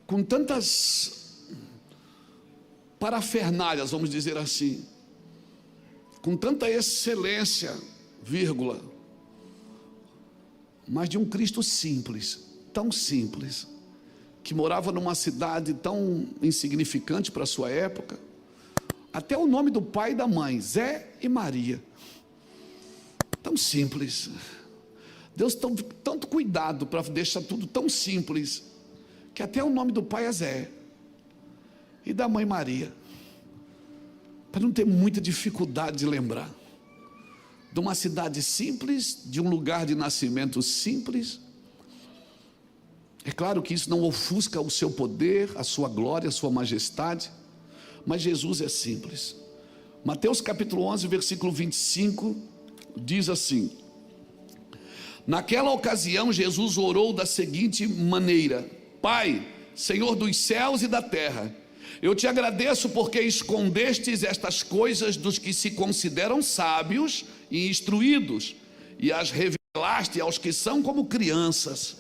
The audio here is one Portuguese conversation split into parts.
com tantas parafernálias, vamos dizer assim, com tanta excelência, vírgula, mas de um Cristo simples, tão simples, que morava numa cidade tão insignificante para a sua época. Até o nome do pai e da mãe, Zé e Maria, tão simples. Deus tem tanto cuidado para deixar tudo tão simples, que até o nome do pai é Zé e da mãe Maria, para não ter muita dificuldade de lembrar. De uma cidade simples, de um lugar de nascimento simples. É claro que isso não ofusca o seu poder, a sua glória, a sua majestade, mas Jesus é simples. Mateus capítulo 11, versículo 25, diz assim: naquela ocasião Jesus orou da seguinte maneira: Pai, Senhor dos céus e da terra, eu te agradeço porque escondestes estas coisas dos que se consideram sábios e instruídos, e as revelaste aos que são como crianças.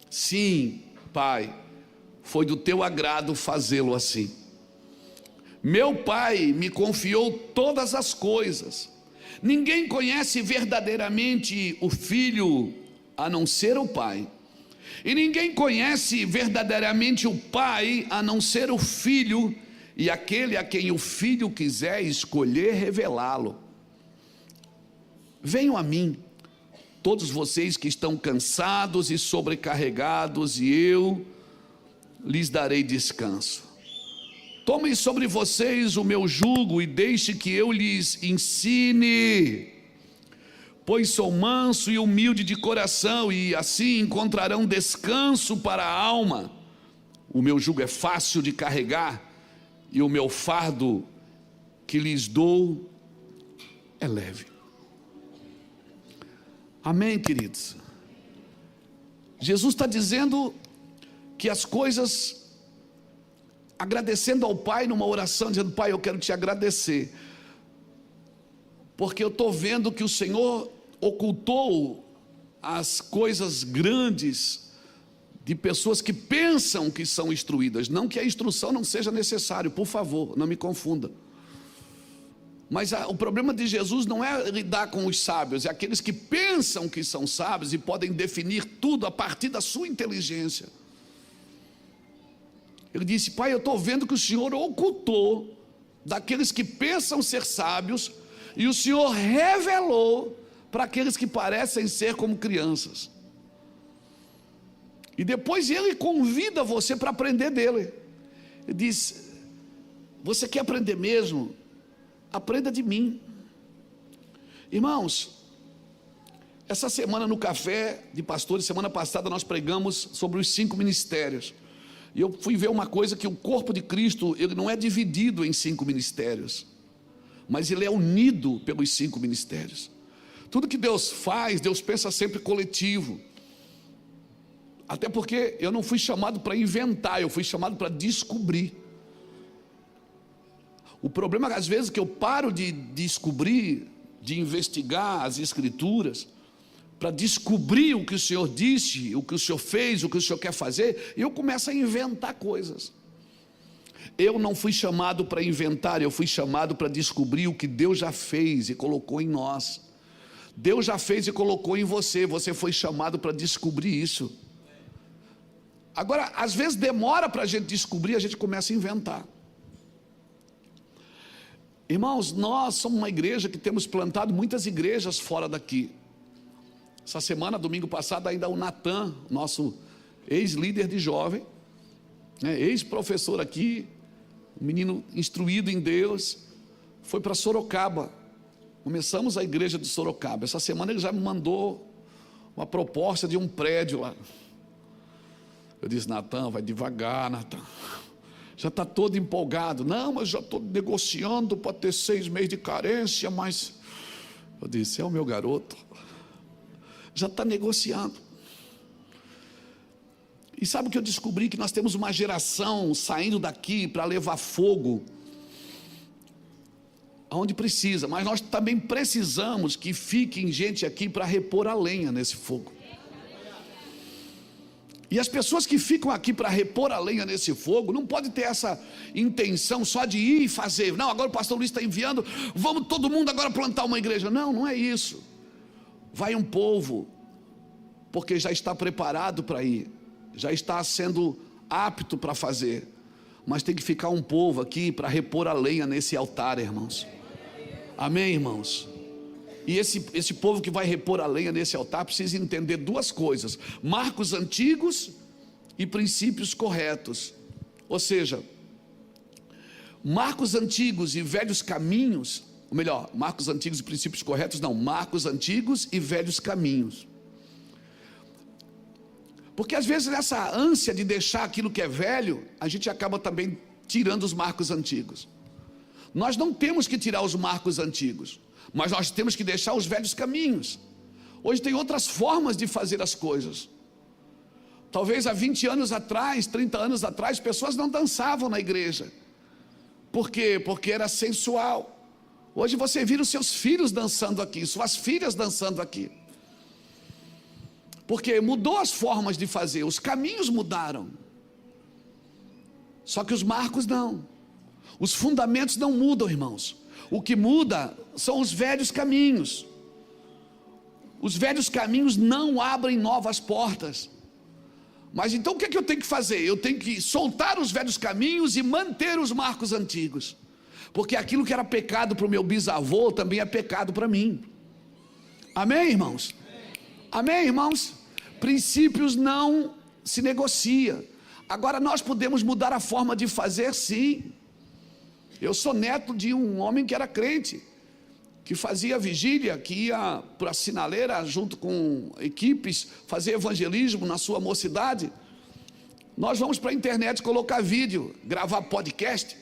Sim, Pai, foi do teu agrado fazê-lo assim. Meu Pai me confiou todas as coisas. Ninguém conhece verdadeiramente o Filho a não ser o Pai, e ninguém conhece verdadeiramente o Pai a não ser o Filho, e aquele a quem o Filho quiser escolher revelá-lo. Venham a mim, todos vocês que estão cansados e sobrecarregados, e eu lhes darei descanso. Tomem sobre vocês o meu jugo e deixe que eu lhes ensine, pois sou manso e humilde de coração, e assim encontrarão descanso para a alma. O meu jugo é fácil de carregar, e o meu fardo que lhes dou é leve. Amém, queridos? Jesus está dizendo que as coisas, agradecendo ao Pai numa oração, dizendo: Pai, eu quero te agradecer, porque eu estou vendo que o Senhor ocultou as coisas grandes de pessoas que pensam que são instruídas. Não que a instrução não seja necessária, por favor, não me confunda. Mas o problema de Jesus não é lidar com os sábios, é aqueles que pensam que são sábios e podem definir tudo a partir da sua inteligência. Ele disse: Pai, eu estou vendo que o Senhor ocultou daqueles que pensam ser sábios, e o Senhor revelou para aqueles que parecem ser como crianças. E depois Ele convida você para aprender dele. Ele diz: você quer aprender mesmo? Aprenda de mim. Irmãos, essa semana no café de pastores, semana passada nós pregamos sobre os 5 ministérios. E eu fui ver uma coisa, que o corpo de Cristo, ele não é dividido em 5 ministérios, mas ele é unido pelos 5 ministérios. Tudo que Deus faz, Deus pensa sempre coletivo. Até porque eu não fui chamado para inventar, eu fui chamado para descobrir. O problema às vezes que eu paro de descobrir, de investigar as Escrituras, para descobrir o que o Senhor disse, o que o Senhor fez, o que o Senhor quer fazer, e eu começo a inventar coisas. Eu não fui chamado para inventar, eu fui chamado para descobrir o que Deus já fez e colocou em nós. Deus já fez e colocou em você, você foi chamado para descobrir isso. Agora, às vezes demora para a gente descobrir, a gente começa a inventar. Irmãos, nós somos uma igreja que temos plantado muitas igrejas fora daqui. Essa semana, domingo passado, ainda o Natan, nosso ex-líder de jovem, ex-professor aqui, um menino instruído em Deus, foi para Sorocaba. Começamos a igreja de Sorocaba. Essa semana ele já me mandou uma proposta de um prédio lá. Eu disse: Natan, vai devagar, Natan. Já está todo empolgado. Não, mas já estou negociando para ter 6 meses de carência, mas... Eu disse: é o meu garoto. Já está negociando. E sabe o que eu descobri? Que nós temos uma geração saindo daqui para levar fogo aonde precisa, mas nós também precisamos que fiquem gente aqui para repor a lenha nesse fogo. E as pessoas que ficam aqui para repor a lenha nesse fogo, não pode ter essa intenção só de ir e fazer. Não, agora o pastor Luiz está enviando, vamos todo mundo agora plantar uma igreja. Não, não é isso. Vai um povo, porque já está preparado para ir, já está sendo apto para fazer. Mas tem que ficar um povo aqui para repor a lenha nesse altar, irmãos. Amém, irmãos? E esse povo que vai repor a lenha nesse altar precisa entender duas coisas: marcos antigos e princípios corretos. Ou seja, marcos antigos e velhos caminhos, ou melhor, marcos antigos e princípios corretos, não, marcos antigos e velhos caminhos. Porque às vezes nessa ânsia de deixar aquilo que é velho, a gente acaba também tirando os marcos antigos. Nós não temos que tirar os marcos antigos, mas nós temos que deixar os velhos caminhos. Hoje tem outras formas de fazer as coisas. Talvez há 20 anos atrás, 30 anos atrás, pessoas não dançavam na igreja. Por quê? Porque era sensual. Hoje você vira os seus filhos dançando aqui, suas filhas dançando aqui. Porque mudou as formas de fazer, os caminhos mudaram. Só que os marcos não. Os fundamentos não mudam, irmãos. O que muda são os velhos caminhos. Os velhos caminhos não abrem novas portas. Mas então o que é que eu tenho que fazer? Eu tenho que soltar os velhos caminhos e manter os marcos antigos. Porque aquilo que era pecado para o meu bisavô também é pecado para mim. Amém, irmãos? Amém, irmãos? Princípios não se negocia. Agora nós podemos mudar a forma de fazer, sim. Eu sou neto de um homem que era crente, que fazia vigília, que ia para a sinaleira junto com equipes, fazer evangelismo na sua mocidade. Nós vamos para a internet colocar vídeo, gravar podcast,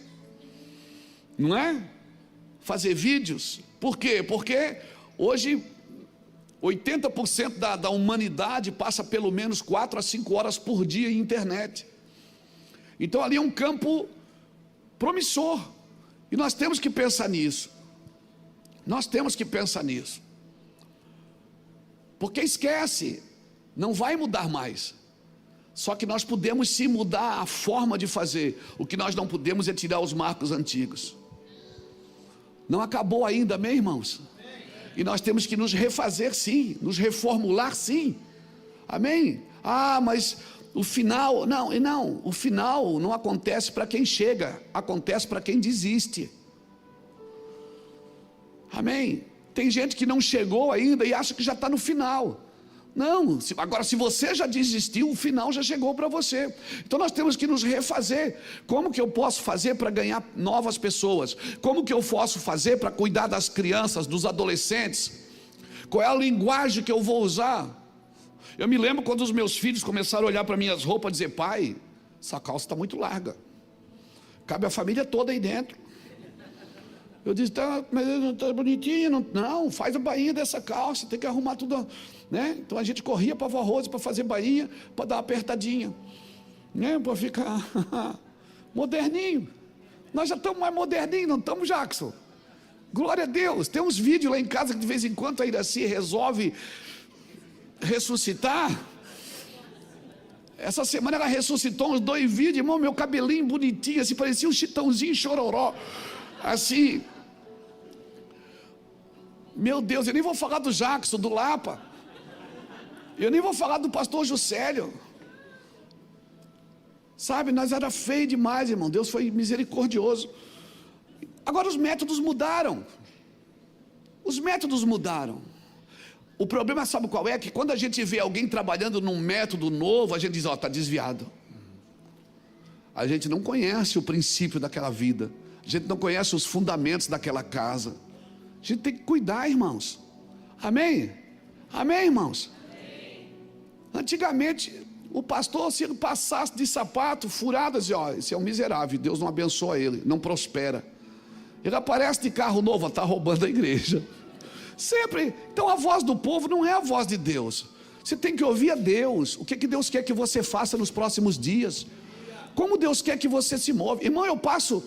não é? Fazer vídeos. Por quê? Porque hoje 80% da humanidade passa pelo menos 4 a 5 horas por dia em internet. Então ali é um campo promissor. E nós temos que pensar nisso. Nós temos que pensar nisso. Porque esquece, não vai mudar mais. Só que nós podemos sim mudar a forma de fazer. O que nós não podemos é tirar os marcos antigos. Não acabou ainda, amém, irmãos? E nós temos que nos refazer sim, nos reformular sim. Amém? Ah, mas o final, não, o final não acontece para quem chega, acontece para quem desiste. Amém? Tem gente que não chegou ainda e acha que já está no final. Não, agora se você já desistiu, o final já chegou para você. Então nós temos que nos refazer. Como que eu posso fazer para ganhar novas pessoas? Como que eu posso fazer para cuidar das crianças, dos adolescentes? Qual é a linguagem que eu vou usar? Eu me lembro quando os meus filhos começaram a olhar para minhas roupas e dizer: pai, essa calça está muito larga, cabe a família toda aí dentro. Eu disse: tá, mas não está bonitinha, não, faz a bainha dessa calça, tem que arrumar tudo, né? Então a gente corria para a Vó Rose para fazer bainha, para dar uma apertadinha, né? Para ficar moderninho. Nós já estamos mais moderninhos, não estamos, Jackson? Glória a Deus. Tem uns vídeos lá em casa que de vez em quando a Iraci resolve ressuscitar. Essa semana ela ressuscitou uns 2 vídeos, irmão, meu cabelinho bonitinho, assim, parecia um Chitãozinho Chororó, assim. Meu Deus, eu nem vou falar do Jackson, do Lapa, eu nem vou falar do pastor Juscelio, sabe, nós era feio demais, irmão. Deus foi misericordioso. Agora os métodos mudaram, os métodos mudaram. O problema, sabe qual é? Que quando a gente vê alguém trabalhando num método novo, a gente diz: ó, está desviado. A gente não conhece o princípio daquela vida, a gente não conhece os fundamentos daquela casa. A gente tem que cuidar, irmãos. Amém? Amém, irmãos? Amém. Antigamente, o pastor, se ele passasse de sapato furado, dizia: ó, esse é um miserável, Deus não abençoa ele, não prospera. Ele aparece de carro novo, está roubando a igreja. Sempre. Então a voz do povo não é a voz de Deus. Você tem que ouvir a Deus. O que Deus quer que você faça nos próximos dias? Como Deus quer que você se move? Irmão, eu passo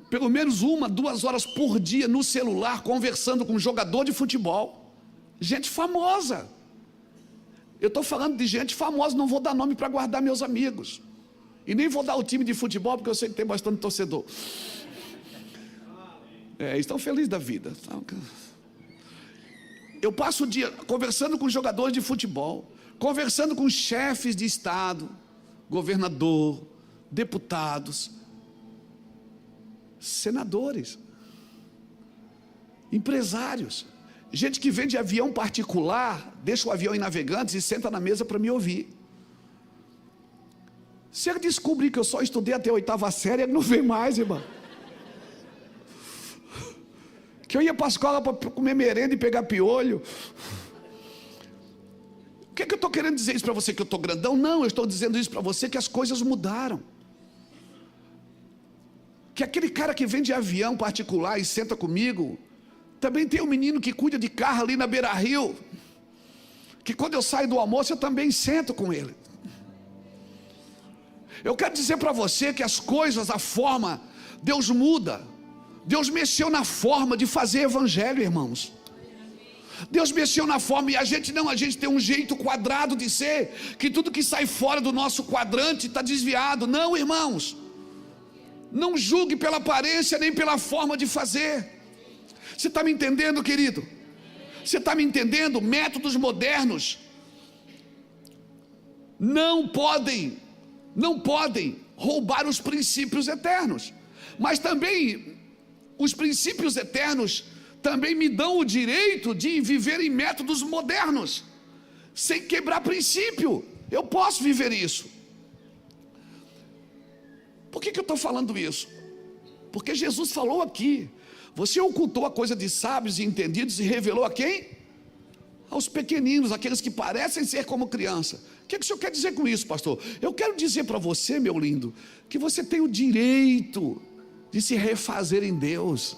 pelo menos 1, 2 horas por dia no celular conversando com um jogador de futebol, gente famosa. Eu estou falando de gente famosa, não vou dar nome para guardar meus amigos. E nem vou dar o time de futebol, porque eu sei que tem bastante torcedor. Estão felizes da vida. Eu passo o dia conversando com jogadores de futebol, conversando com chefes de estado, governador, deputados, senadores, empresários, gente que vem de avião particular, deixa o avião em Navegantes e senta na mesa para me ouvir. Se ele descobrir que eu só estudei até a 8ª série, ele não vem mais, irmão. Que eu ia para a escola para comer merenda e pegar piolho. O que é que eu estou querendo dizer isso para você? Que eu estou grandão? Não, eu estou dizendo isso para você que as coisas mudaram. Que aquele cara que vem de avião particular e senta comigo, também tem um menino que cuida de carro ali na Beira-Rio, que quando eu saio do almoço eu também sento com ele. Eu quero dizer para você que as coisas, a forma, Deus muda. Deus mexeu na forma de fazer evangelho, irmãos. Deus mexeu na forma, e a gente tem um jeito quadrado de ser, que tudo que sai fora do nosso quadrante está desviado. Não, irmãos, não julgue pela aparência nem pela forma de fazer. Você está me entendendo, querido? Você está me entendendo? Métodos modernos não podem roubar os princípios eternos, mas também os princípios eternos também me dão o direito de viver em métodos modernos, sem quebrar princípio. Eu posso viver isso. Por que eu estou falando isso? Porque Jesus falou aqui: você ocultou a coisa de sábios e entendidos e revelou a quem? Aos pequeninos, aqueles que parecem ser como criança. O que o senhor quer dizer com isso, pastor? Eu quero dizer para você, meu lindo, que você tem o direito de se refazer em Deus.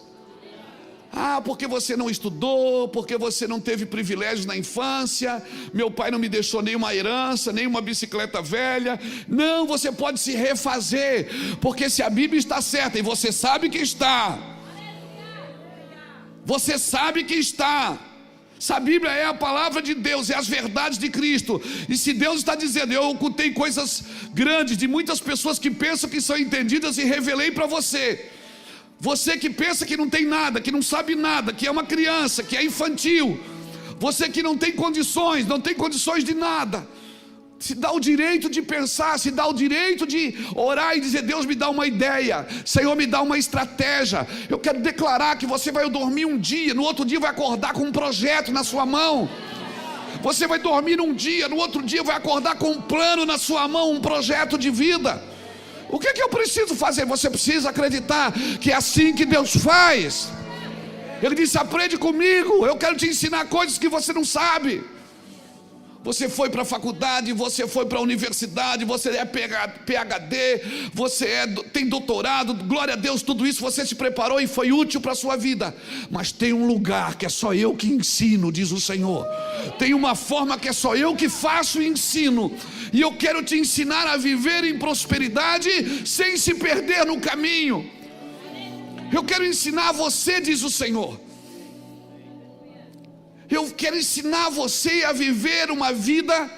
Porque você não estudou, porque você não teve privilégios na infância, meu pai não me deixou nenhuma herança, nenhuma bicicleta velha. Não, você pode se refazer, porque se a Bíblia está certa, e você sabe que está, você sabe que está, se a Bíblia é a palavra de Deus, é as verdades de Cristo, e se Deus está dizendo: eu ocultei coisas grandes de muitas pessoas que pensam que são entendidas e revelei para você. Você que pensa que não tem nada, que não sabe nada, que é uma criança, que é infantil, você que não tem condições de nada, se dá o direito de pensar, se dá o direito de orar e dizer: Deus, me dá uma ideia, Senhor, me dá uma estratégia. Eu quero declarar que você vai dormir um dia, no outro dia vai acordar com um projeto na sua mão. Você vai dormir um dia, no outro dia vai acordar com um plano na sua mão, um projeto de vida. O que eu preciso fazer? Você precisa acreditar que é assim que Deus faz. Ele disse: aprende comigo, eu quero te ensinar coisas que você não sabe. Você foi para a faculdade, você foi para a universidade, você é PhD, você tem doutorado, glória a Deus, tudo isso você se preparou e foi útil para a sua vida. Mas tem um lugar que é só eu que ensino, diz o Senhor. Tem uma forma que é só eu que faço e ensino. E eu quero te ensinar a viver em prosperidade sem se perder no caminho. Eu quero ensinar você, diz o Senhor. Eu quero ensinar você a viver uma vida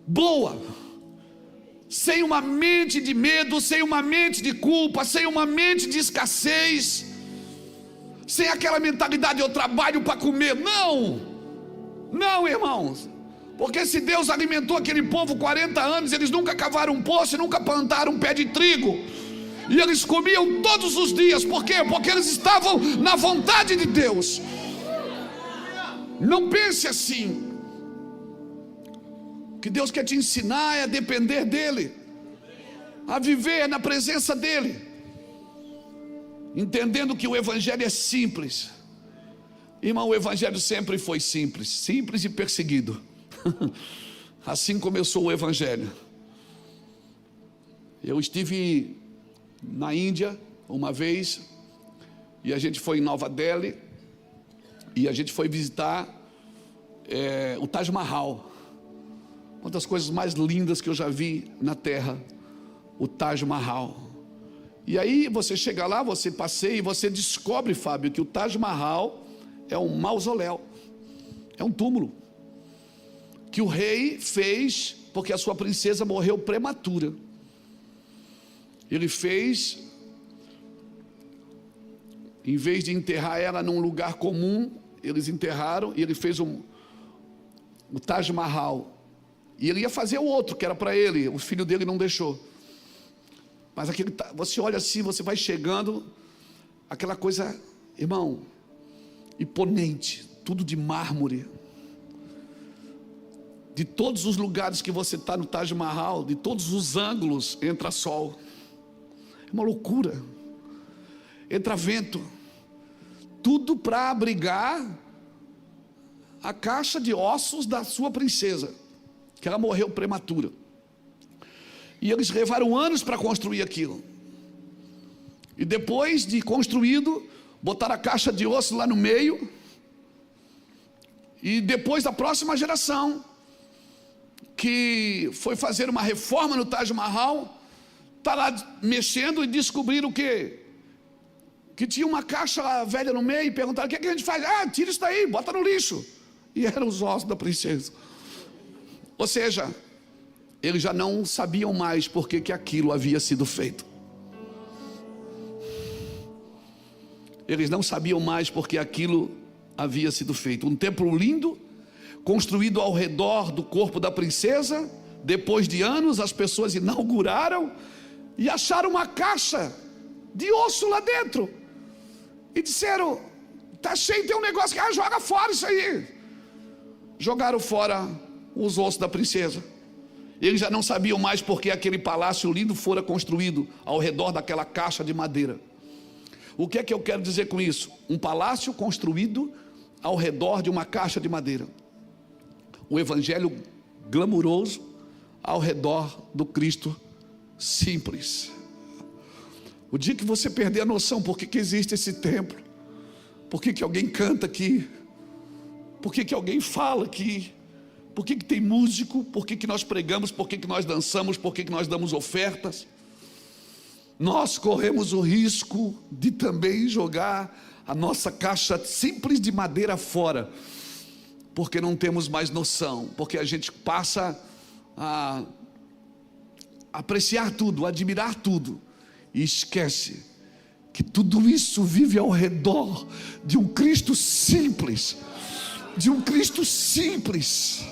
boa, sem uma mente de medo, sem uma mente de culpa, sem uma mente de escassez, sem aquela mentalidade: eu trabalho para comer. Não, irmãos, porque se Deus alimentou aquele povo 40 anos, eles nunca cavaram um poço e nunca plantaram um pé de trigo, e eles comiam todos os dias. Por quê? Porque eles estavam na vontade de Deus. Não pense assim. O que Deus quer te ensinar é a depender dEle, a viver na presença dEle, entendendo que o Evangelho é simples. Irmão, o Evangelho sempre foi simples e perseguido. Assim começou o Evangelho. Eu estive na Índia uma vez, e a gente foi em Nova Delhi, e a gente foi visitar o Taj Mahal, uma das coisas mais lindas que eu já vi na terra, o Taj Mahal. E aí você chega lá, você passeia e você descobre, Fábio, que o Taj Mahal é um mausoléu, é um túmulo. que o rei fez, porque a sua princesa morreu prematura. Ele fez, em vez de enterrar ela num lugar comum, eles enterraram, e ele fez o Taj Mahal. E ele ia fazer o outro, que era para ele, o filho dele não deixou. Mas aquele, você olha assim, você vai chegando, aquela coisa, irmão, imponente, tudo de mármore. De todos os lugares que você está no Taj Mahal, de todos os ângulos, entra sol. É uma loucura. Entra vento. Tudo para abrigar a caixa de ossos da sua princesa, que ela morreu prematura. E eles levaram anos para construir aquilo. E depois de construído, botaram a caixa de osso lá no meio. E depois da próxima geração, que foi fazer uma reforma no Taj Mahal, está lá mexendo e descobriram o quê? Que tinha uma caixa velha no meio e perguntaram: o que é que a gente faz? Ah, tira isso daí, bota no lixo. E eram os ossos da princesa. Ou seja, eles já não sabiam mais por que aquilo havia sido feito. Eles não sabiam mais por que aquilo havia sido feito. Um templo lindo, construído ao redor do corpo da princesa. Depois de anos, as pessoas inauguraram e acharam uma caixa de osso lá dentro. E disseram: está cheio, tem um negócio que joga fora isso aí. Jogaram fora os ossos da princesa. Eles já não sabiam mais porque aquele palácio lindo fora construído ao redor daquela caixa de madeira. O que é que eu quero dizer com isso? Um palácio construído ao redor de uma caixa de madeira. O evangelho glamuroso ao redor do Cristo simples. O dia que você perder a noção por que existe esse templo, por que alguém canta aqui, por que alguém fala aqui, por que tem músico, por que nós pregamos, por que nós dançamos, por que nós damos ofertas, nós corremos o risco de também jogar a nossa caixa simples de madeira fora, porque não temos mais noção, porque a gente passa a apreciar tudo, a admirar tudo, e esquece que tudo isso vive ao redor de um Cristo simples, de um Cristo simples.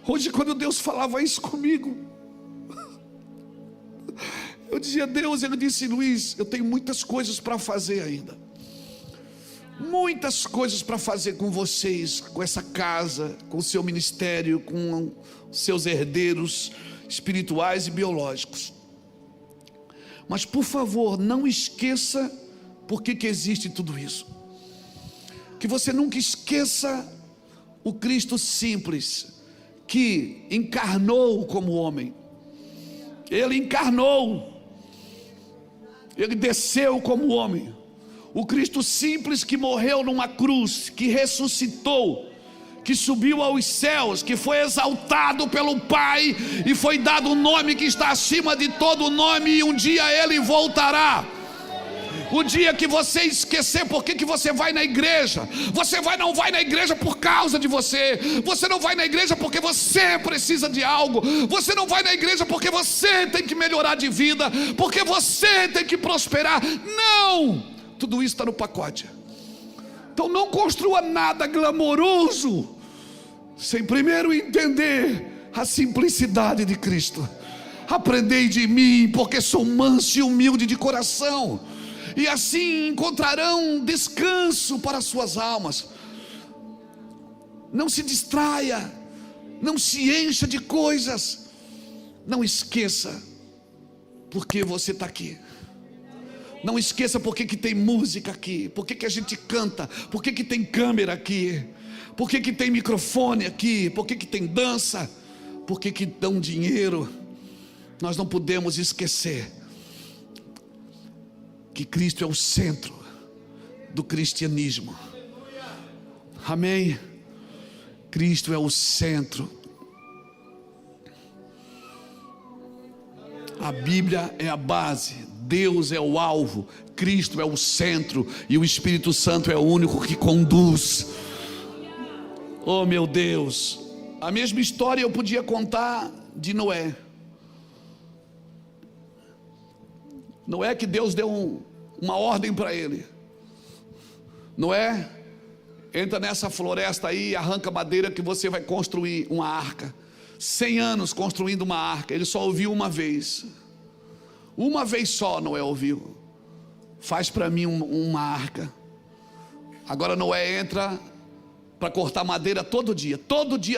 Hoje, quando Deus falava isso comigo, eu dizia: Deus, Ele disse: Luiz, eu tenho muitas coisas para fazer ainda, muitas coisas para fazer com vocês, com essa casa, com o seu ministério, com seus herdeiros espirituais e biológicos. Mas por favor, não esqueça por que existe tudo isso. Que você nunca esqueça o Cristo simples, que encarnou como homem. Ele encarnou, ele desceu como homem. O Cristo simples que morreu numa cruz, que ressuscitou, que subiu aos céus, que foi exaltado pelo Pai e foi dado um nome que está acima de todo nome, e um dia Ele voltará. O dia que você esquecer por que você vai na igreja, você não vai na igreja por causa de você, você não vai na igreja porque você precisa de algo, você não vai na igreja porque você tem que melhorar de vida, porque você tem que prosperar. Não, tudo isso está no pacote. Então não construa nada glamouroso sem primeiro entender a simplicidade de Cristo. Aprendei de mim, porque sou manso e humilde de coração, e assim encontrarão descanso para suas almas. Não se distraia, não se encha de coisas, não esqueça por que você está aqui. Não esqueça por que tem música aqui, por que a gente canta, por que tem câmera aqui, por que tem microfone aqui, por que tem dança, por que dão dinheiro. Nós não podemos esquecer que Cristo é o centro do cristianismo. Amém? Cristo é o centro. A Bíblia é a base, Deus é o alvo, Cristo é o centro, e o Espírito Santo é o único que conduz. Oh meu Deus, A mesma história eu podia contar de Noé. Noé, que Deus deu uma ordem para ele: Noé, entra nessa floresta aí e arranca madeira que você vai construir uma arca. 100 anos construindo uma arca. Ele só ouviu uma vez só Noé ouviu: faz para mim uma arca. Agora Noé entra para cortar madeira todo dia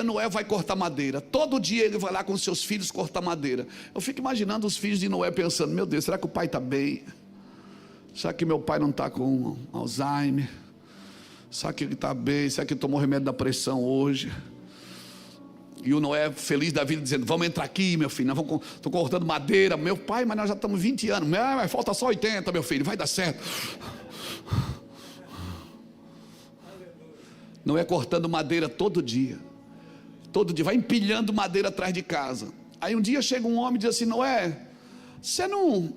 Noé vai cortar madeira, todo dia ele vai lá com seus filhos cortar madeira. Eu fico imaginando os filhos de Noé pensando: meu Deus, será que o pai está bem? Será que meu pai não está com Alzheimer? Será que ele está bem? Será que ele tomou remédio da pressão hoje? E o Noé feliz da vida dizendo: vamos entrar aqui, meu filho, estou cortando madeira. Meu pai, mas nós já estamos 20 anos. Mas falta só 80, meu filho, vai dar certo. Noé cortando madeira todo dia, vai empilhando madeira atrás de casa. Aí um dia chega um homem e diz assim: Noé, você não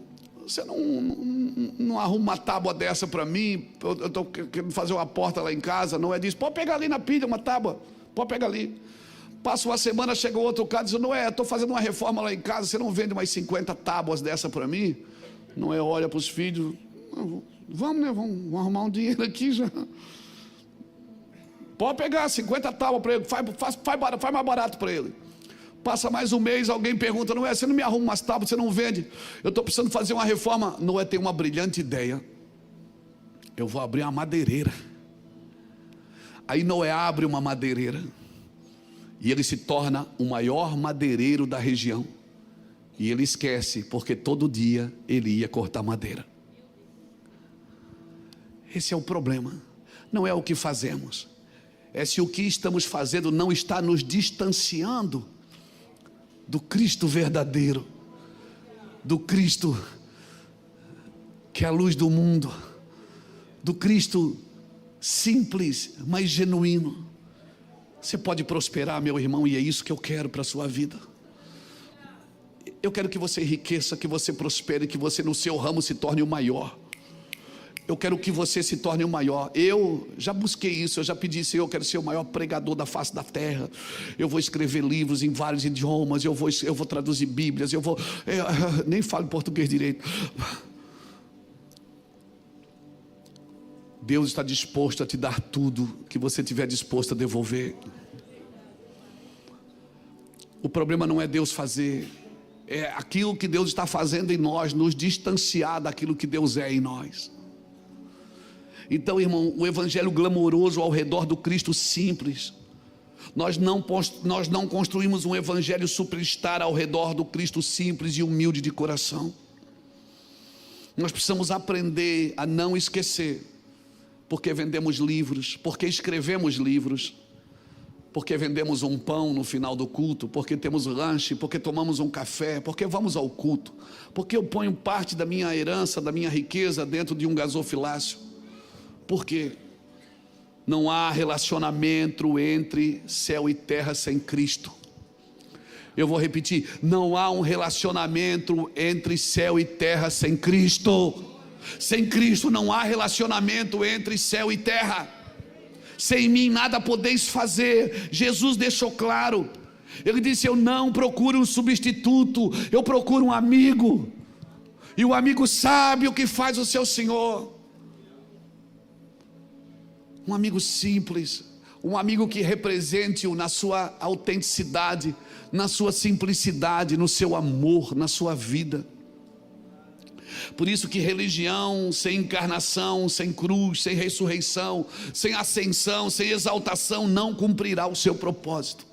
arruma uma tábua dessa para mim? Eu estou querendo fazer uma porta lá em casa. Noé diz: pode pegar ali na pilha uma tábua, pode pegar ali. Passa uma semana, chega outro cara e diz: Noé, estou fazendo uma reforma lá em casa, você não vende mais 50 tábuas dessa para mim? Noé olha para os filhos: vamos, né? Vamos arrumar um dinheiro aqui já. Pode pegar 50 tábuas para ele, faz mais barato para ele. Passa mais um mês, alguém pergunta: Noé, você não me arruma umas tábuas, você não vende? Eu estou precisando fazer uma reforma. Noé tem uma brilhante ideia: eu vou abrir uma madeireira. Aí Noé abre uma madeireira e ele se torna o maior madeireiro da região. E ele esquece, porque todo dia ele ia cortar madeira. Esse é o problema. Não é o que fazemos, é se o que estamos fazendo não está nos distanciando do Cristo verdadeiro, do Cristo que é a luz do mundo, do Cristo simples, mas genuíno. Você pode prosperar, meu irmão, e é isso que eu quero para a sua vida. Eu quero que você enriqueça, que você prospere, que você no seu ramo se torne o maior. Eu quero que você se torne o maior. Eu já busquei isso, eu já pedi: Senhor, eu quero ser o maior pregador da face da terra. Eu vou escrever livros em vários idiomas, eu vou traduzir Bíblias, nem falo português direito. Deus está disposto a te dar tudo que você estiver disposto a devolver. O problema não é Deus fazer, é aquilo que Deus está fazendo em nós, nos distanciar daquilo que Deus é em nós. Então, irmão, o evangelho glamouroso ao redor do Cristo simples, nós não construímos um evangelho superstar ao redor do Cristo simples e humilde de coração. Nós precisamos aprender a não esquecer, porque vendemos livros, porque escrevemos livros, porque vendemos um pão no final do culto, porque temos lanche, porque tomamos um café, porque vamos ao culto, porque eu ponho parte da minha herança, da minha riqueza dentro de um gasofilácio. Porque não há relacionamento entre céu e terra sem Cristo. Eu vou repetir: não há um relacionamento entre céu e terra sem Cristo. Sem Cristo não há relacionamento entre céu e terra. Sem mim nada podeis fazer. Jesus deixou claro. Ele disse: eu não procuro um substituto, eu procuro um amigo. E o amigo sabe o que faz o seu Senhor. Um amigo simples, um amigo que represente-o na sua autenticidade, na sua simplicidade, no seu amor, na sua vida. Por isso que religião sem encarnação, sem cruz, sem ressurreição, sem ascensão, sem exaltação, não cumprirá o seu propósito.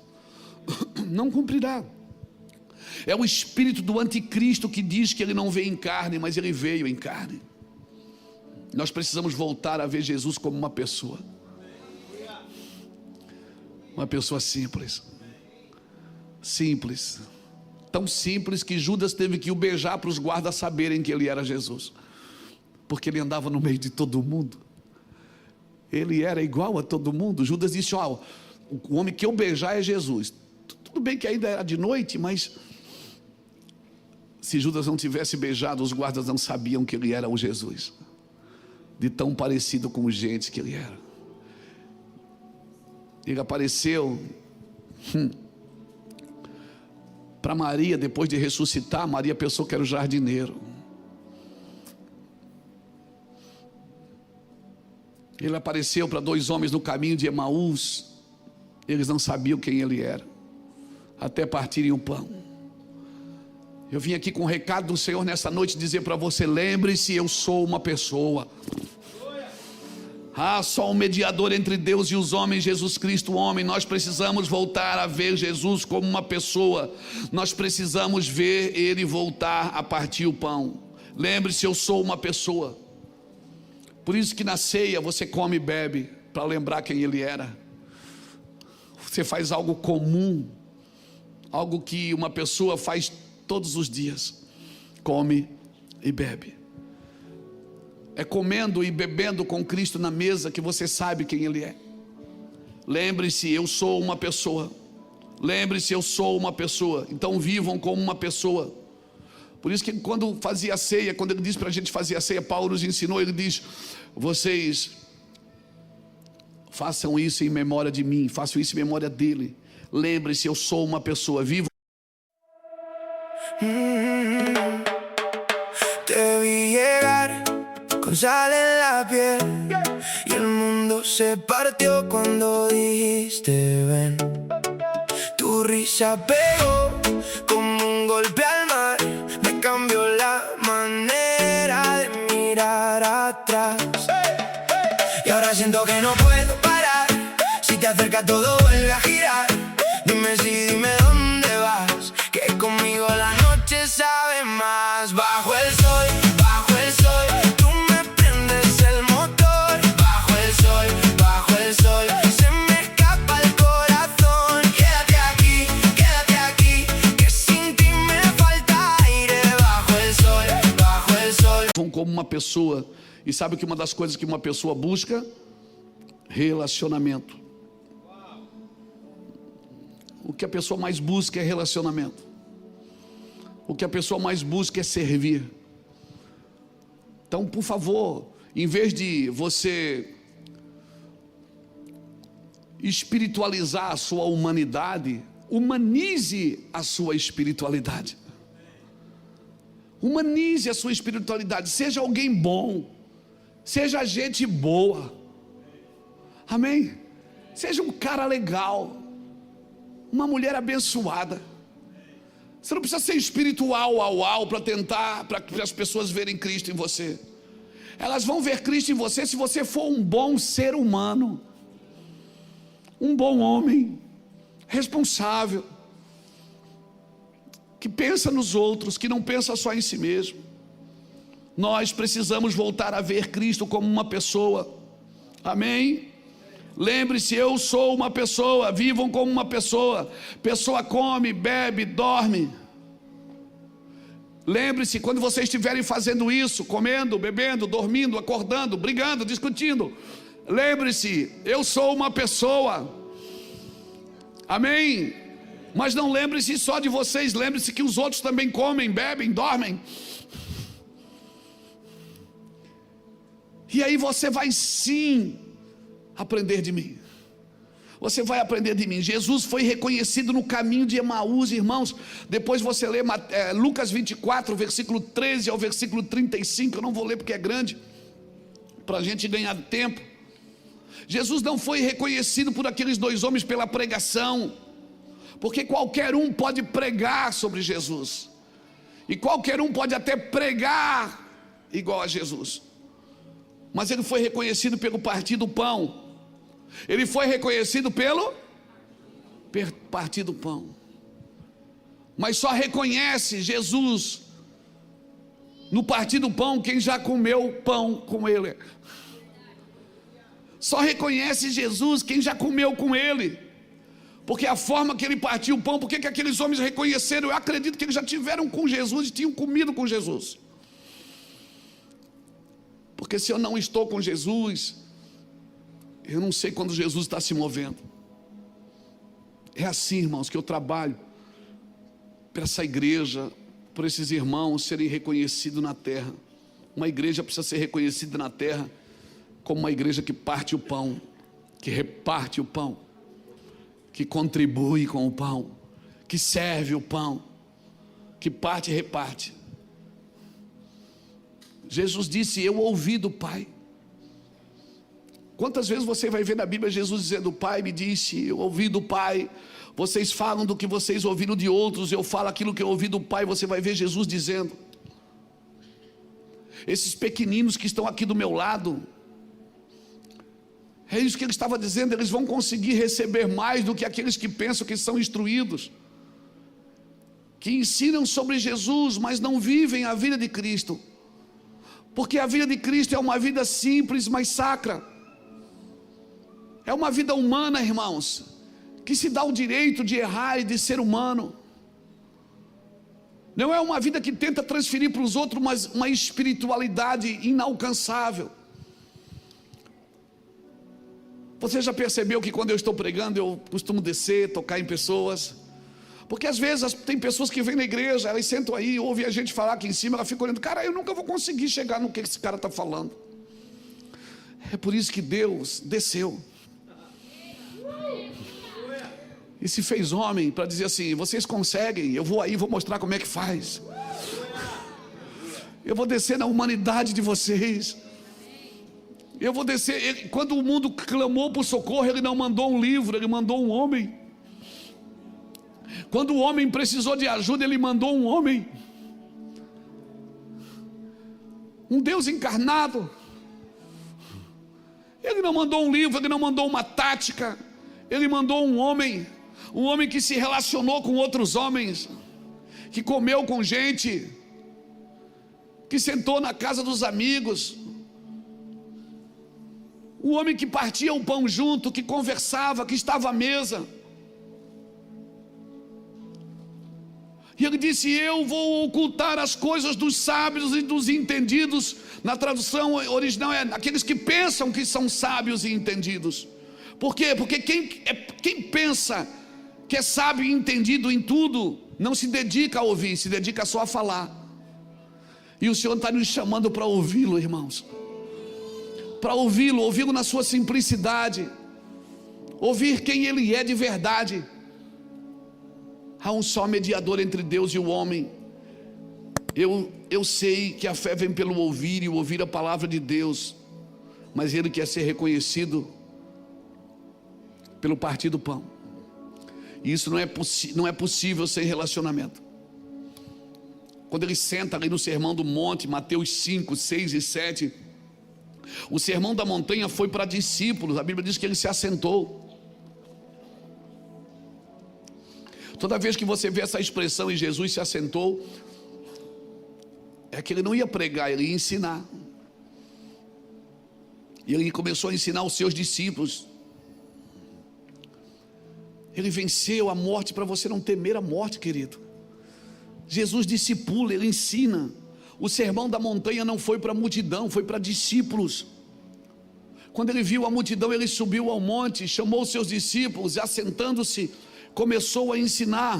Não cumprirá. É o espírito do anticristo que diz que ele não veio em carne, mas ele veio em carne. Nós precisamos voltar a ver Jesus como uma pessoa simples, tão simples que Judas teve que o beijar para os guardas saberem que ele era Jesus, porque ele andava no meio de todo mundo, ele era igual a todo mundo. Judas disse: o homem que eu beijar é Jesus. Tudo bem que ainda era de noite, mas se Judas não tivesse beijado, os guardas não sabiam que ele era o Jesus, de tão parecido com gente que ele era. Ele apareceu Para Maria, depois de ressuscitar, Maria pensou que era o jardineiro. Ele apareceu para 2 homens no caminho de Emaús. Eles não sabiam quem ele era, até partirem o pão. Eu vim aqui com o recado do Senhor nessa noite dizer para você: lembre-se, eu sou uma pessoa. Só um mediador entre Deus e os homens, Jesus Cristo, o homem. Nós precisamos voltar a ver Jesus como uma pessoa. Nós precisamos ver Ele voltar a partir o pão. Lembre-se, eu sou uma pessoa. Por isso que na ceia você come e bebe, para lembrar quem Ele era. Você faz algo comum, algo que uma pessoa faz todos os dias: come e bebe. É comendo e bebendo com Cristo na mesa que você sabe quem Ele é. Lembre-se, eu sou uma pessoa. Lembre-se, eu sou uma pessoa. Então vivam como uma pessoa. Por isso que quando fazia a ceia, quando ele diz para a gente fazer a ceia, Paulo nos ensinou, ele diz: vocês façam isso em memória de mim, façam isso em memória dele. Lembre-se, eu sou uma pessoa. Viva. Te vi llegar con sal en la piel y el mundo se partió cuando dijiste ven. Tu risa pegó como un golpe al mar, me cambió la manera de mirar atrás. Y ahora siento que no puedo parar, si te acercas todo vuelve a girar. Dime si, dime dónde vas, que conmigo la noche sabe más. Bajo el sol, tú me prendes el motor. Bajo el sol, se me escapa el corazón. Quédate aquí, que sin ti me falta aire. Bajo el sol. Como uma pessoa. E sabe que uma das coisas que uma pessoa busca? Relacionamento. O que a pessoa mais busca é relacionamento. O que a pessoa mais busca é servir. Então, por favor, em vez de você espiritualizar a sua humanidade, humanize a sua espiritualidade. Humanize a sua espiritualidade. Seja alguém bom. Seja gente boa. Amém? Seja um cara legal. Uma mulher abençoada. Você não precisa ser espiritual para as pessoas verem Cristo em você. Elas vão ver Cristo em você se você for um bom ser humano, um bom homem, responsável, que pensa nos outros, que não pensa só em si mesmo. Nós precisamos voltar a ver Cristo como uma pessoa. Amém? Lembre-se, eu sou uma pessoa. Vivam como uma pessoa. Pessoa come, bebe, dorme. Lembre-se, quando vocês estiverem fazendo isso, comendo, bebendo, dormindo, acordando, brigando, discutindo, lembre-se, eu sou uma pessoa. Amém? Mas não lembre-se só de vocês. Lembre-se que os outros também comem, bebem, dormem. E aí você vai sim aprender de mim. Você vai aprender de mim. Jesus foi reconhecido no caminho de Emaús, irmãos. Depois você lê Lucas 24, versículo 13 ao versículo 35. Eu não vou ler porque é grande, para a gente ganhar tempo. Jesus não foi reconhecido por aqueles 2 homens pela pregação, porque qualquer um pode pregar sobre Jesus, e qualquer um pode até pregar igual a Jesus. Mas ele foi reconhecido pelo partir do pão. Ele foi reconhecido pelo partir do pão. Mas só reconhece Jesus no partir do pão quem já comeu pão com ele. Só reconhece Jesus quem já comeu com ele. Porque a forma que ele partiu o pão, porque que aqueles homens reconheceram? Eu acredito que eles já tiveram com Jesus e tinham comido com Jesus. Porque se eu não estou com Jesus, eu não sei quando Jesus está se movendo. É assim, irmãos, que eu trabalho para essa igreja, por esses irmãos serem reconhecidos na terra. Uma igreja precisa ser reconhecida na terra como uma igreja que parte o pão, que reparte o pão, que contribui com o pão, que serve o pão. que parte e reparte. Jesus disse: eu ouvi do Pai. Quantas vezes você vai ver na Bíblia Jesus dizendo: o Pai me disse, eu ouvi do Pai. Vocês falam do que vocês ouviram de outros, eu falo aquilo que eu ouvi do Pai. Você vai ver Jesus dizendo. Esses pequeninos que estão aqui do meu lado, é isso que ele estava dizendo, eles vão conseguir receber mais do que aqueles que pensam que são instruídos, que ensinam sobre Jesus, mas não vivem a vida de Cristo, porque a vida de Cristo é uma vida simples, mas sacra, é uma vida humana, irmãos, que se dá o direito de errar e de ser humano. Não é uma vida que tenta transferir para os outros uma espiritualidade inalcançável. Você já percebeu que quando eu estou pregando, eu costumo descer, tocar em pessoas? Porque às vezes tem pessoas que vêm na igreja, elas sentam aí, ouvem a gente falar aqui em cima, ela fica olhando: cara, eu nunca vou conseguir chegar no que esse cara está falando. É por isso que Deus desceu e se fez homem para dizer assim: vocês conseguem, eu vou aí, vou mostrar como é que faz. Eu vou descer na humanidade de vocês. Eu vou descer. Quando o mundo clamou por socorro, Ele não mandou um livro, Ele mandou um homem. Quando o homem precisou de ajuda, Ele mandou um homem. Um Deus encarnado. Ele não mandou um livro, Ele não mandou uma tática. Ele mandou um homem que se relacionou com outros homens, que comeu com gente, que sentou na casa dos amigos, um homem que partia o pão junto, que conversava, que estava à mesa. E ele disse: eu vou ocultar as coisas dos sábios e dos entendidos. Na tradução original é aqueles que pensam que são sábios e entendidos. Por quê? Porque quem pensa que é sábio e entendido em tudo, não se dedica a ouvir, se dedica só a falar. E o Senhor está nos chamando para ouvi-lo, irmãos. Para ouvi-lo na sua simplicidade, ouvir quem Ele é de verdade. Há um só mediador entre Deus e o homem. Eu sei que a fé vem pelo ouvir, e ouvir a palavra de Deus, mas Ele quer ser reconhecido pelo partir do pão. E isso não é possível sem relacionamento. Quando Ele senta ali no Sermão do Monte, Mateus 5, 6 e 7, o Sermão da Montanha foi para discípulos. A Bíblia diz que Ele se assentou. Toda vez que você vê essa expressão em Jesus se assentou, é que Ele não ia pregar, Ele ia ensinar. E Ele começou a ensinar os seus discípulos. Ele venceu a morte para você não temer a morte, querido. Jesus discipula, Ele ensina. O Sermão da Montanha não foi para a multidão, foi para discípulos. Quando Ele viu a multidão, Ele subiu ao monte, chamou os seus discípulos e, assentando-se, começou a ensinar.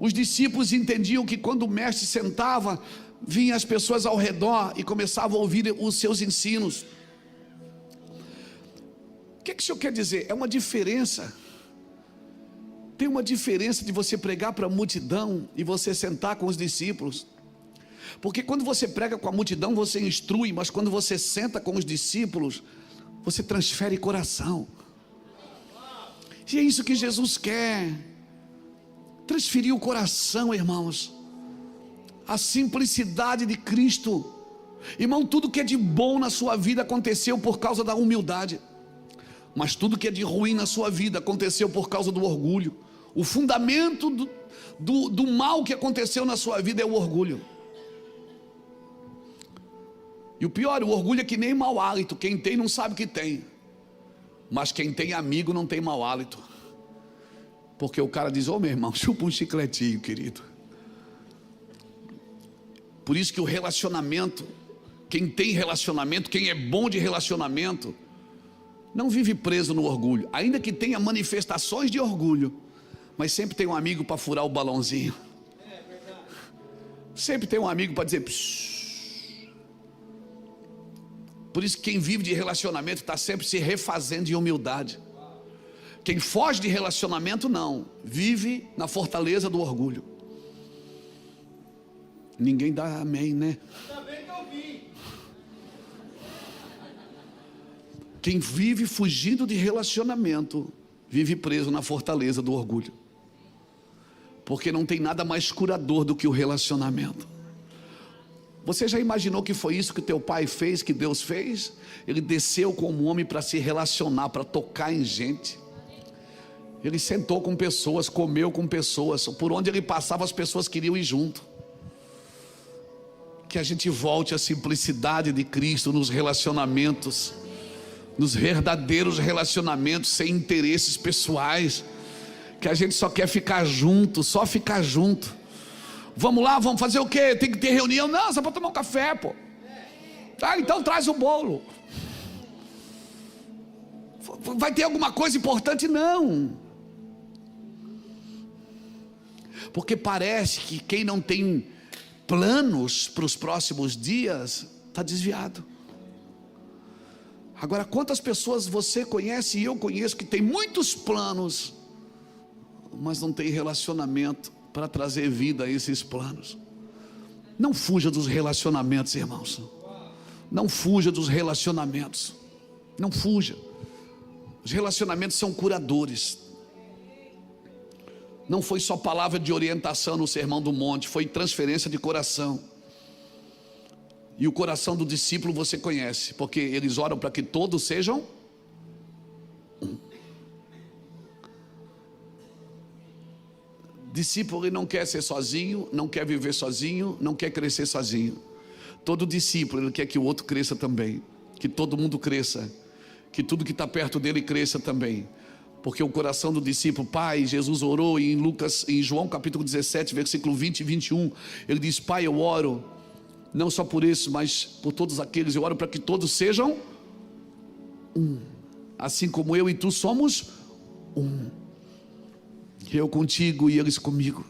Os discípulos entendiam que quando o mestre sentava, vinham as pessoas ao redor e começavam a ouvir os seus ensinos. O que o Senhor quer dizer? É uma diferença. Tem uma diferença de você pregar para a multidão e você sentar com os discípulos. Porque quando você prega com a multidão, você instrui, mas quando você senta com os discípulos, você transfere coração. E é isso que Jesus quer. Transferir o coração, irmãos. A simplicidade de Cristo. Irmão, tudo que é de bom na sua vida aconteceu por causa da humildade. Mas tudo que é de ruim na sua vida aconteceu por causa do orgulho. O fundamento do mal que aconteceu na sua vida é o orgulho. E o pior, o orgulho é que nem mau hálito. Quem tem não sabe que tem. Mas quem tem amigo não tem mau hálito. Porque o cara diz: ô meu irmão, chupa um chicletinho, querido. Por isso que o relacionamento, quem tem relacionamento, quem é bom de relacionamento, não vive preso no orgulho. Ainda que tenha manifestações de orgulho, mas sempre tem um amigo para furar o balãozinho. Sempre tem um amigo para dizer psh. Por isso que quem vive de relacionamento está sempre se refazendo em humildade. Quem foge de relacionamento não, vive na fortaleza do orgulho. Ninguém dá amém, né? Quem vive fugindo de relacionamento, vive preso na fortaleza do orgulho. Porque não tem nada mais curador do que o relacionamento. Você já imaginou que foi isso que teu pai fez, que Deus fez? Ele desceu como homem para se relacionar, para tocar em gente. Ele sentou com pessoas, comeu com pessoas. Por onde ele passava, as pessoas queriam ir junto. Que a gente volte à simplicidade de Cristo nos relacionamentos, nos verdadeiros relacionamentos, sem interesses pessoais. Que a gente só quer ficar junto, só ficar junto. Vamos lá, vamos fazer o quê? Tem que ter reunião? Não, só para tomar um café, pô. Ah, então traz o bolo. Vai ter alguma coisa importante? Não. Porque parece que quem não tem planos para os próximos dias está desviado. Agora, quantas pessoas você conhece e eu conheço que tem muitos planos, mas não tem relacionamento para trazer vida a esses planos? Não fuja dos relacionamentos, irmãos. Não fuja dos relacionamentos. Não fuja. Os relacionamentos são curadores. Não foi só palavra de orientação no Sermão do Monte, foi transferência de coração. E o coração do discípulo você conhece, porque eles oram para que todos sejam um. Discípulo, ele não quer ser sozinho, não quer viver sozinho, não quer crescer sozinho. Todo discípulo, ele quer que o outro cresça também, que todo mundo cresça, que tudo que está perto dele cresça também. Porque o coração do discípulo, Pai, Jesus orou em João capítulo 17, versículo 20 e 21, ele diz: Pai, eu oro, não só por isso, mas por todos aqueles, eu oro para que todos sejam um, assim como eu e tu somos um, eu contigo e eles comigo.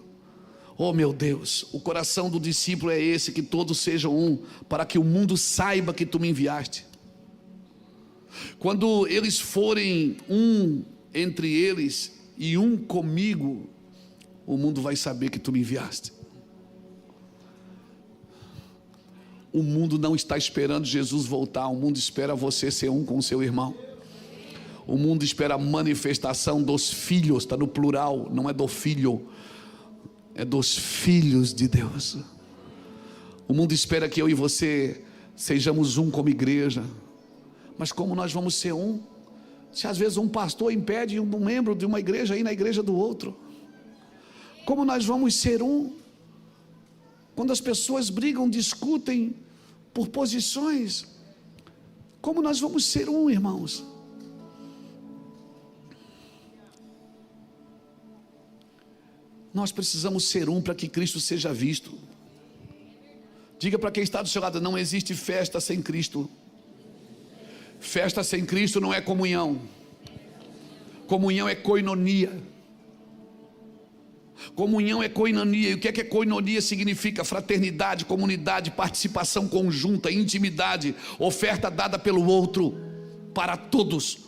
Oh meu Deus, o coração do discípulo é esse, que todos sejam um, para que o mundo saiba que tu me enviaste. Quando eles forem um entre eles e um comigo, o mundo vai saber que tu me enviaste. O mundo não está esperando Jesus voltar, o mundo espera você ser um com o seu irmão. O mundo espera a manifestação dos filhos, está no plural, não é do filho, é dos filhos de Deus. O mundo espera que eu e você sejamos um como igreja. Mas como nós vamos ser um, se às vezes um pastor impede um membro de uma igreja ir na igreja do outro? Como nós vamos ser um, quando as pessoas brigam, discutem por posições? Como nós vamos ser um, irmãos? Nós precisamos ser um para que Cristo seja visto. Diga para quem está do seu lado: não existe festa sem Cristo. Festa sem Cristo não é comunhão. Comunhão é koinonia. Comunhão é koinonia. E o que é koinonia? Significa fraternidade, comunidade, participação conjunta, intimidade, oferta dada pelo outro para todos.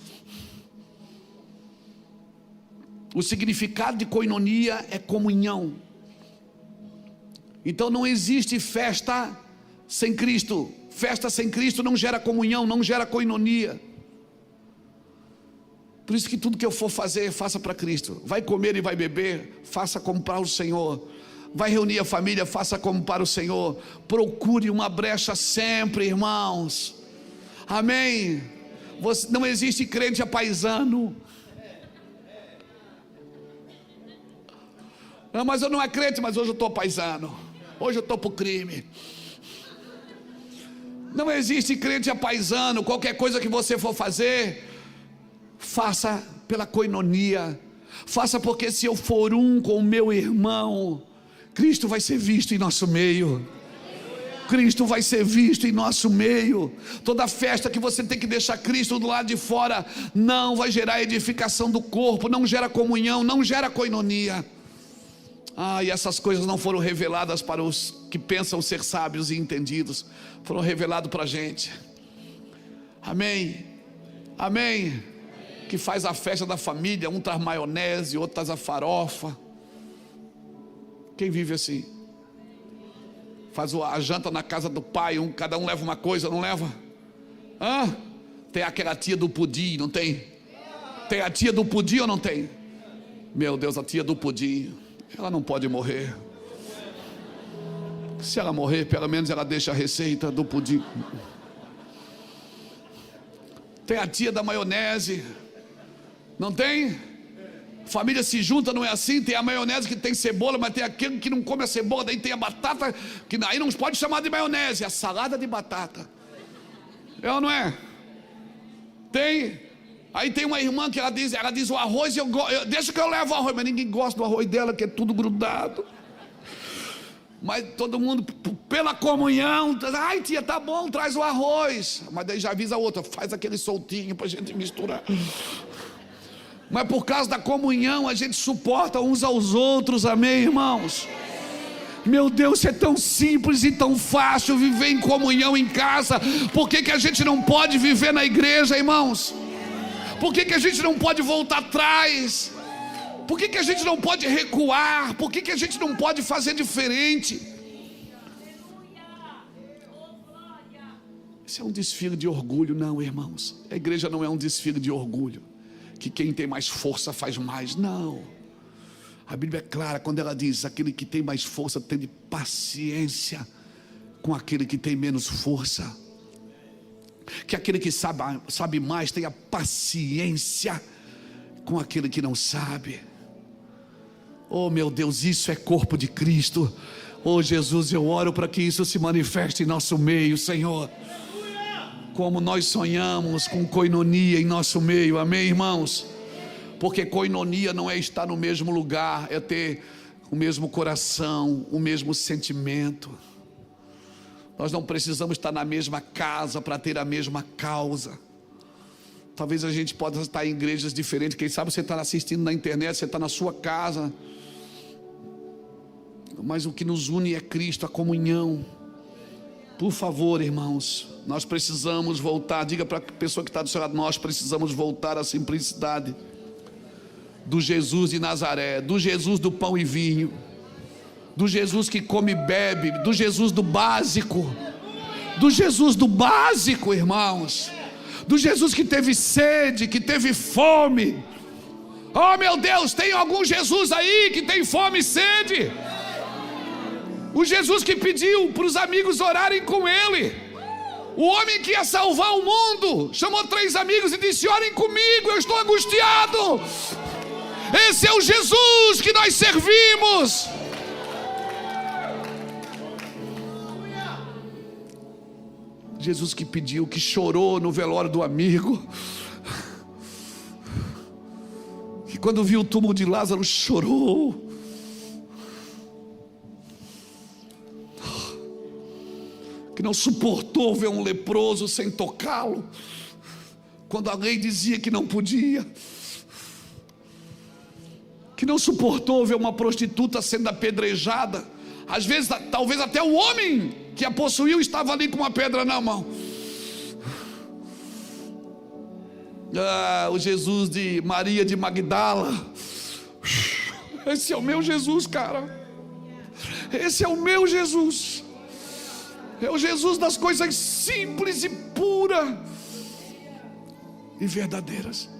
O significado de koinonia é comunhão. Então não existe festa sem Cristo. Festa sem Cristo não gera comunhão, não gera koinonia. Por isso que tudo que eu for fazer, faça para Cristo. Vai comer e vai beber, faça como para o Senhor. Vai reunir a família, faça como para o Senhor. Procure uma brecha sempre, irmãos. Amém. Não existe crente apaisano. Não, mas eu não é crente, mas hoje eu estou paisano. Hoje eu estou para o crime. Não existe crente apaisano. Qualquer coisa que você for fazer, faça pela koinonia. Faça porque se eu for um com o meu irmão, Cristo vai ser visto em nosso meio. Cristo vai ser visto em nosso meio. Toda festa que você tem que deixar Cristo do lado de fora não vai gerar edificação do corpo, não gera comunhão, não gera koinonia. E essas coisas não foram reveladas para os que pensam ser sábios e entendidos, foram reveladas para a gente. Amém? Amém? Que faz a festa da família, um traz maionese, outro traz a farofa. Quem vive assim? Faz a janta na casa do pai, cada um leva uma coisa, não leva? Tem aquela tia do pudim, não tem? Tem a tia do pudim ou não tem? Meu Deus, a tia do pudim, ela não pode morrer. Se ela morrer, pelo menos ela deixa a receita do pudim. Tem a tia da maionese, não tem? Família se junta, não é assim? Tem a maionese que tem cebola, mas tem aquele que não come a cebola. Daí tem a batata, que aí não pode chamar de maionese, é a salada de batata. É ou não é? Tem. Aí tem uma irmã que ela diz o arroz, deixa que eu levo o arroz, mas ninguém gosta do arroz dela, que é tudo grudado. Mas todo mundo, pela comunhão, ai tia, tá bom, traz o arroz. Mas daí já avisa a outra, faz aquele soltinho pra gente misturar. Mas por causa da comunhão a gente suporta uns aos outros, amém, irmãos? Meu Deus, é tão simples e tão fácil viver em comunhão em casa. Por que a gente não pode viver na igreja, irmãos? Por que a gente não pode voltar atrás? Por que a gente não pode recuar? Por que a gente não pode fazer diferente? Isso é um desfile de orgulho, não, irmãos. A igreja não é um desfile de orgulho, que quem tem mais força faz mais, não. A Bíblia é clara quando ela diz: aquele que tem mais força tem de paciência com aquele que tem menos força. Que aquele que sabe mais tenha paciência com aquele que não sabe. Oh meu Deus, isso é corpo de Cristo. Oh Jesus, eu oro para que isso se manifeste em nosso meio, Senhor. Como nós sonhamos com coinonia em nosso meio, amém, irmãos? Porque coinonia não é estar no mesmo lugar, é ter o mesmo coração, o mesmo sentimento. Nós não precisamos estar na mesma casa para ter a mesma causa. Talvez a gente possa estar em igrejas diferentes. Quem sabe você está assistindo na internet, você está na sua casa, mas o que nos une é Cristo, a comunhão. Por favor, irmãos, nós precisamos voltar. Diga para a pessoa que está do seu lado: nós precisamos voltar à simplicidade do Jesus de Nazaré, do Jesus do pão e vinho, do Jesus que come e bebe, do Jesus do básico, irmãos, do Jesus que teve sede, que teve fome. Oh meu Deus, tem algum Jesus aí que tem fome e sede? O Jesus que pediu para os amigos orarem com ele, o homem que ia salvar o mundo, chamou 3 amigos e disse: orem comigo, eu estou angustiado. Esse é o Jesus que nós servimos. Jesus que pediu, que chorou no velório do amigo, que quando viu o túmulo de Lázaro chorou. Que não suportou ver um leproso sem tocá-lo, quando a lei dizia que não podia. Que não suportou ver uma prostituta sendo apedrejada. Às vezes, talvez até o homem que a possuiu estava ali com uma pedra na mão. O Jesus de Maria de Magdala. Esse é o meu Jesus, cara. Esse é o meu Jesus. É o Jesus das coisas simples e puras e verdadeiras.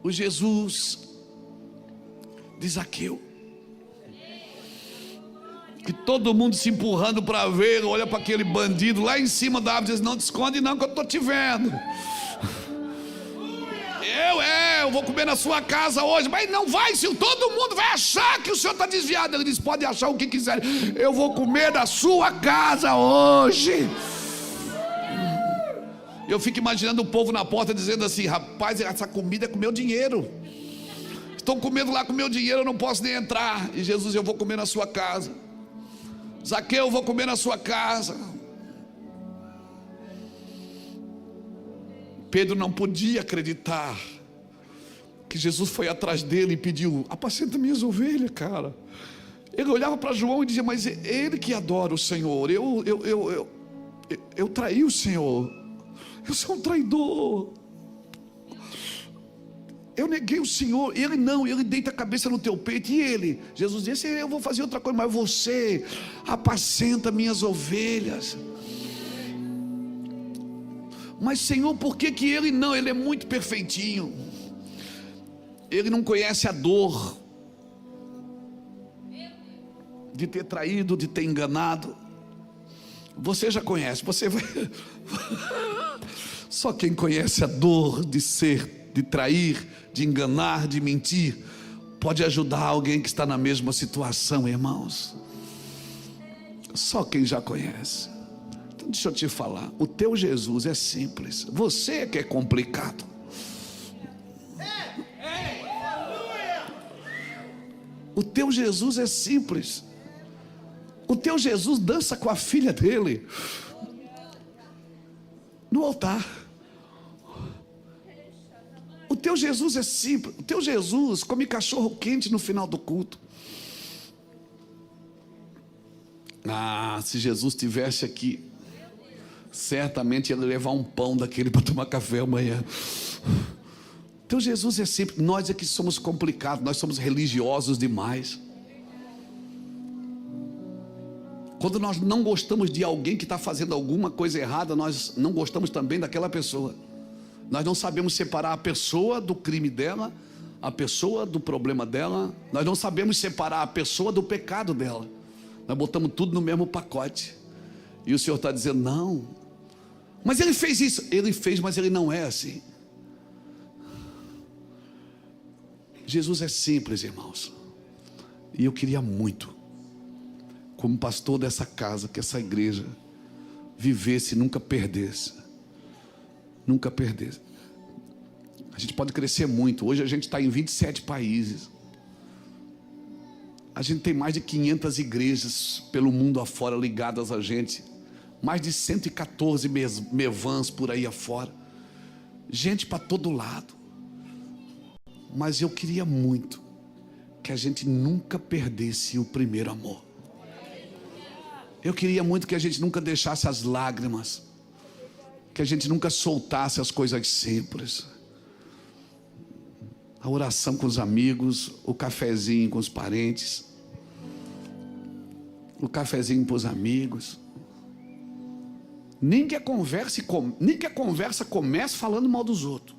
O Jesus de Zaqueu, que todo mundo se empurrando para ver, olha para aquele bandido lá em cima da árvore e diz: não te esconde não, que eu estou te vendo. Eu vou comer na sua casa hoje. Mas não vai, se todo mundo vai achar que o senhor está desviado. Ele diz: pode achar o que quiser, eu vou comer na sua casa hoje. Eu fico imaginando o povo na porta dizendo assim: rapaz, essa comida é com meu dinheiro, estão comendo lá com meu dinheiro, eu não posso nem entrar. E Jesus: eu vou comer na sua casa. Zaqueu, eu vou comer na sua casa. Pedro não podia acreditar que Jesus foi atrás dele e pediu: apacenta minhas ovelhas, cara. Ele olhava para João e dizia: mas é ele que adora o Senhor, eu traí o Senhor, eu sou um traidor. Eu neguei o Senhor. Ele não, ele deita a cabeça no teu peito. E ele? Jesus disse: eu vou fazer outra coisa, mas você apacenta minhas ovelhas. Mas Senhor, por que que ele não? Ele é muito perfeitinho. Ele não conhece a dor de ter traído, de ter enganado. Você já conhece, você vai... Só quem conhece a dor de ser, de trair, de enganar, de mentir, pode ajudar alguém que está na mesma situação, irmãos. Só quem já conhece. Então deixa eu te falar, o teu Jesus é simples, você é que é complicado. O teu Jesus é simples. O teu Jesus dança com a filha dele no altar. O teu Jesus é simples. O teu Jesus come cachorro quente no final do culto. Ah, se Jesus estivesse aqui, certamente ele ia levar um pão daquele para tomar café amanhã. Teu Jesus é simples. Nós é que somos complicados, nós somos religiosos demais. Quando nós não gostamos de alguém que está fazendo alguma coisa errada, nós não gostamos também daquela pessoa. Nós não sabemos separar a pessoa do crime dela, a pessoa do problema dela. Nós não sabemos separar a pessoa do pecado dela. Nós botamos tudo no mesmo pacote. E o Senhor está dizendo: não, mas ele fez isso. Ele fez, mas ele não é assim. Jesus é simples, irmãos. E eu queria muito, como pastor dessa casa, que essa igreja vivesse e nunca perdesse. Nunca perdesse. A gente pode crescer muito. Hoje a gente está em 27 países. A gente tem mais de 500 igrejas pelo mundo afora ligadas a gente. Mais de 114 mevãs por aí afora. Gente para todo lado. Mas eu queria muito que a gente nunca perdesse o primeiro amor. Eu queria muito que a gente nunca deixasse as lágrimas, que a gente nunca soltasse as coisas simples. A oração com os amigos, o cafezinho com os parentes, o cafezinho para os amigos. Nem que a conversa comece falando mal dos outros.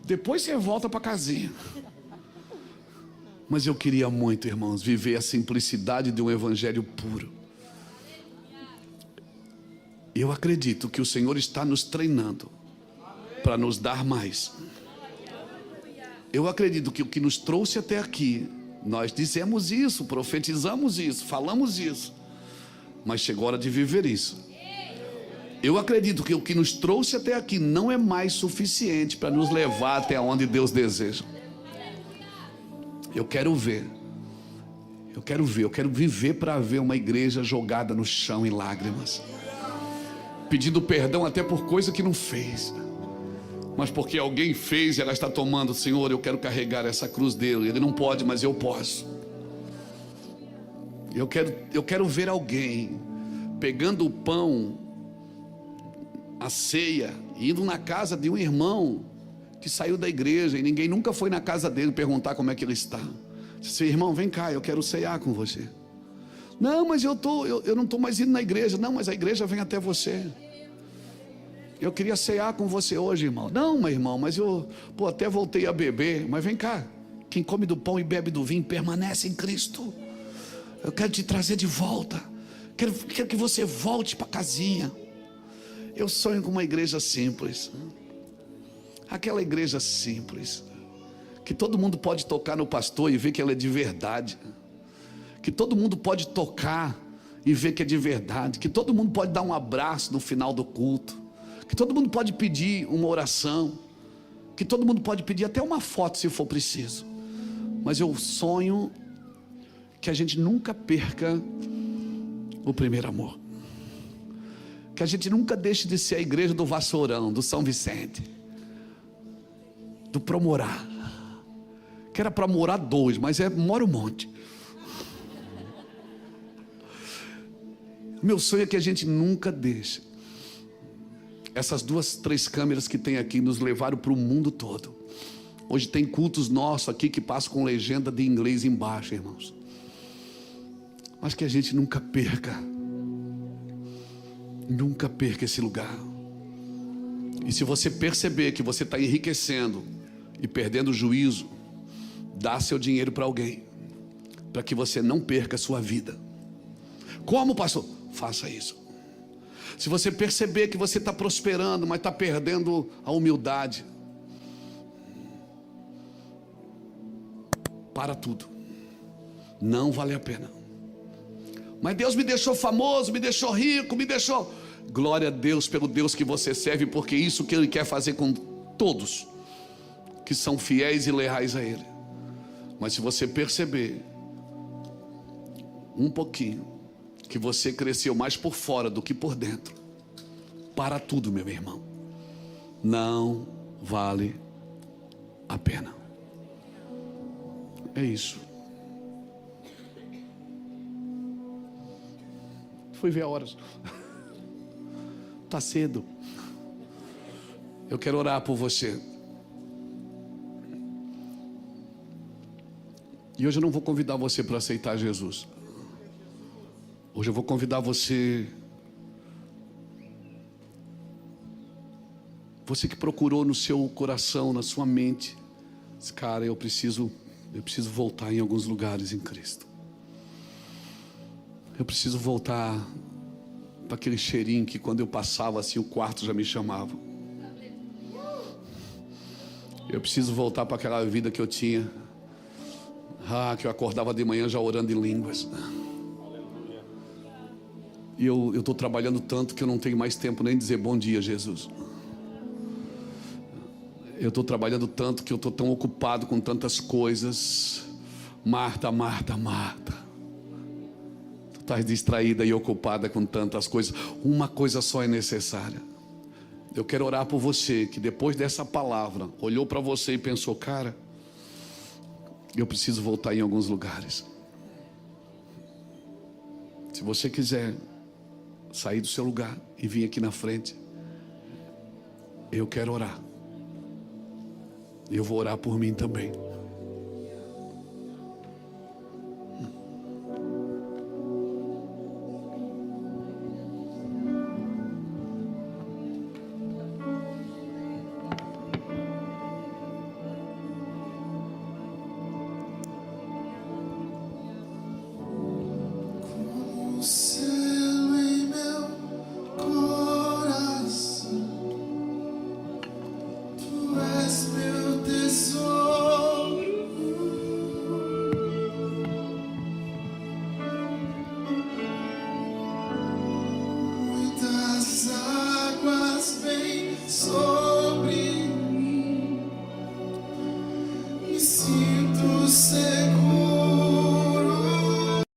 Depois você volta para casinha. Mas eu queria muito, irmãos, viver a simplicidade de um evangelho puro. Eu acredito que o Senhor está nos treinando para nos dar mais. Eu acredito que o que nos trouxe até aqui, nós dizemos isso, profetizamos isso, falamos isso, mas chegou a hora de viver isso. Eu acredito que o que nos trouxe até aqui não é mais suficiente para nos levar até onde Deus deseja. Eu quero viver para ver uma igreja jogada no chão em lágrimas, pedindo perdão até por coisa que não fez, mas porque alguém fez e ela está tomando. Senhor, eu quero carregar essa cruz dele. Ele não pode, mas eu posso. Eu quero ver alguém pegando o pão, a ceia, indo na casa de um irmão que saiu da igreja e ninguém nunca foi na casa dele perguntar como é que ele está. Disse: irmão, vem cá, eu quero ceiar com você. Não, mas eu não estou mais indo na igreja. Não, mas a igreja vem até você. Eu queria ceiar com você hoje, irmão. Não, meu irmão, mas eu até voltei a beber. Mas vem cá, quem come do pão e bebe do vinho permanece em Cristo. Eu quero te trazer de volta. Quero que você volte para a casinha. Eu sonho com uma igreja simples. Aquela igreja simples, que todo mundo pode tocar no pastor e ver que ela é de verdade. Que todo mundo pode tocar e ver que é de verdade. Que todo mundo pode dar um abraço no final do culto. Que todo mundo pode pedir uma oração. Que todo mundo pode pedir até uma foto se for preciso. Mas eu sonho que a gente nunca perca o primeiro amor. Que a gente nunca deixe de ser a igreja do Vassourão, do São Vicente, do Promorá, que era para morar 2, mas mora um monte. Meu sonho é que a gente nunca deixe Essas 2, 3 câmeras que tem aqui nos levaram para o mundo todo. Hoje tem cultos nossos aqui que passam com legenda de inglês embaixo, irmãos. Mas que a gente nunca perca esse lugar. E se você perceber que você está enriquecendo e perdendo o juízo, dá seu dinheiro para alguém, para que você não perca a sua vida. Como, pastor? Faça isso. Se você perceber que você está prosperando, mas está perdendo a humildade, para tudo. Não vale a pena. Mas Deus me deixou famoso, me deixou rico, me deixou... Glória a Deus pelo Deus que você serve, porque isso que Ele quer fazer com todos que são fiéis e leais a Ele. Mas se você perceber um pouquinho que você cresceu mais por fora do que por dentro, para tudo, meu irmão. Não vale a pena. É isso. Fui ver a horas. Está cedo. Eu quero orar por você. E hoje eu não vou convidar você para aceitar Jesus. Hoje eu vou convidar você. Você que procurou no seu coração, na sua mente. Cara, eu preciso voltar em alguns lugares em Cristo. Eu preciso voltar para aquele cheirinho que quando eu passava assim o quarto já me chamava. Eu preciso voltar para aquela vida que eu tinha. Que eu acordava de manhã já orando em línguas. E eu estou trabalhando tanto que eu não tenho mais tempo nem de dizer bom dia, Jesus. Eu estou trabalhando tanto que eu estou tão ocupado com tantas coisas. Marta, Marta, Marta. Tu estás distraída e ocupada com tantas coisas. Uma coisa só é necessária. Eu quero orar por você que depois dessa palavra olhou para você e pensou, cara, eu preciso voltar em alguns lugares. Se você quiser sair do seu lugar e vir aqui na frente, eu quero orar. Eu vou orar por mim também. Sobre mim, me sinto ser.